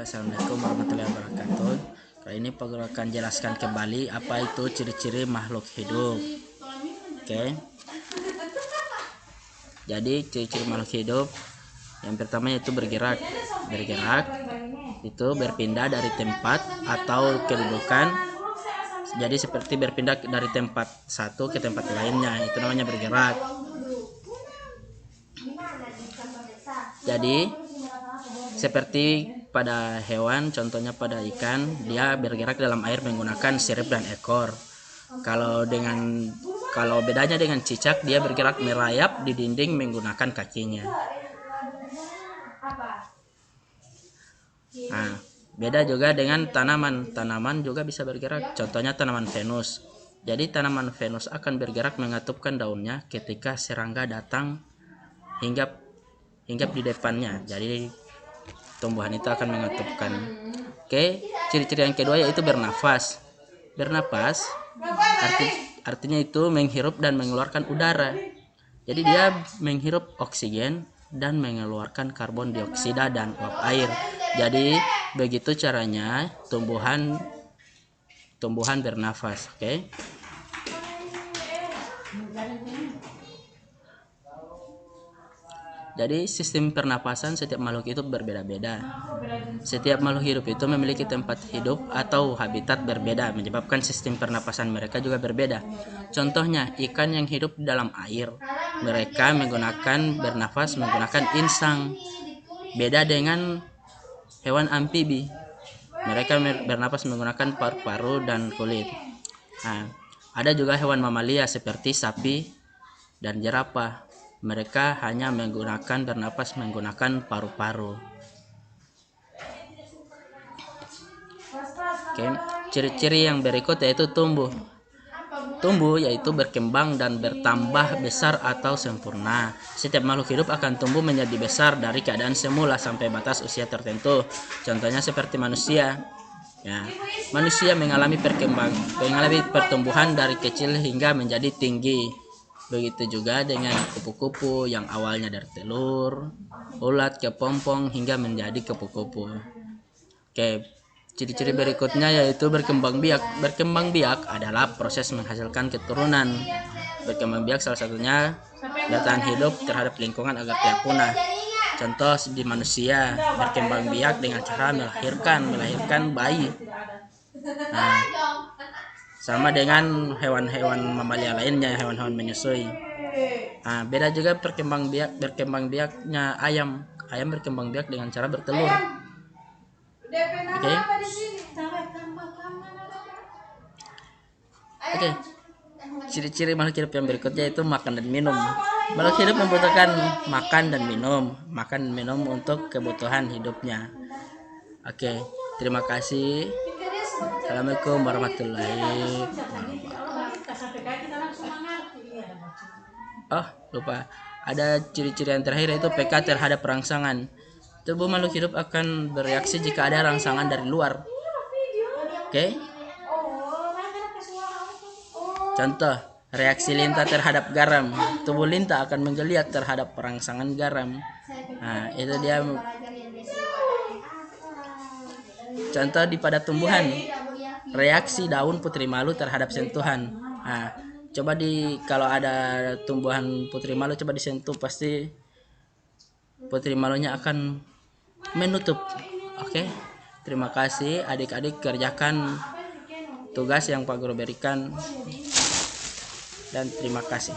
Assalamualaikum warahmatullahi wabarakatuh. Kali ini Pak Guru akan jelaskan kembali apa itu ciri-ciri makhluk hidup. Oke. Jadi ciri-ciri makhluk hidup yang pertama yaitu bergerak. Bergerak itu berpindah dari tempat atau kedudukan. Jadi seperti berpindah dari tempat satu ke tempat lainnya, itu namanya bergerak. Jadi seperti pada hewan, contohnya pada ikan, dia bergerak dalam air menggunakan sirip dan ekor. Kalau bedanya dengan cicak, dia bergerak merayap di dinding menggunakan kakinya. Nah, beda juga dengan tanaman. Tanaman juga bisa bergerak. Contohnya tanaman Venus. Jadi tanaman Venus akan bergerak mengatupkan daunnya ketika serangga datang hinggap di depannya. Jadi tumbuhan itu akan mengatupkan. Oke, ciri-ciri yang kedua yaitu bernafas. Bernafas artinya itu menghirup dan mengeluarkan udara. Jadi dia menghirup oksigen dan mengeluarkan karbon dioksida dan uap air. Jadi begitu caranya tumbuhan bernafas. Oke. Jadi sistem pernapasan setiap makhluk itu berbeda-beda. Setiap makhluk hidup itu memiliki tempat hidup atau habitat berbeda, menyebabkan sistem pernapasan mereka juga berbeda. Contohnya, ikan yang hidup di dalam air, mereka bernafas menggunakan insang. Beda dengan hewan amfibi, mereka bernapas menggunakan paru-paru dan kulit. Nah, ada juga hewan mamalia seperti sapi dan jerapah. Mereka hanya bernapas menggunakan paru-paru. Oke, ciri-ciri yang berikut yaitu tumbuh. Tumbuh yaitu berkembang dan bertambah besar atau sempurna. Setiap makhluk hidup akan tumbuh menjadi besar dari keadaan semula sampai batas usia tertentu. Contohnya seperti manusia. Ya, manusia mengalami pertumbuhan dari kecil hingga menjadi tinggi. Begitu juga dengan kupu-kupu yang awalnya dari telur, ulat, kepompong hingga menjadi kupu-kupu. Oke, ciri-ciri berikutnya yaitu berkembang biak. Berkembang biak adalah proses menghasilkan keturunan. Berkembang biak salah satunya bertahan hidup terhadap lingkungan agar tidak punah. Contoh di manusia berkembang biak dengan cara melahirkan bayi. Nah, sama dengan hewan-hewan mamalia lainnya, hewan-hewan menyusui. Nah, beda juga berkembang biaknya ayam. Ayam berkembang biak dengan cara bertelur. Oke. Ciri-ciri makhluk hidup yang berikutnya itu makan dan minum. Makhluk hidup membutuhkan makan dan minum untuk kebutuhan hidupnya. Oke, terima kasih. Assalamualaikum warahmatullahi wabarakatuh. Oh, lupa. Ada ciri-ciri yang terakhir yaitu peka terhadap rangsangan. Tubuh makhluk hidup akan bereaksi jika ada rangsangan dari luar. Oke. Contoh, reaksi lintah terhadap garam. Tubuh lintah akan menggeliat terhadap rangsangan garam. Nah, itu dia. Contoh pada tumbuhan, reaksi daun putri malu terhadap sentuhan. Nah, kalau ada tumbuhan putri malu coba disentuh, pasti putri malunya akan menutup. Oke. Terima kasih adik-adik, kerjakan tugas yang Pak Guru berikan dan terima kasih.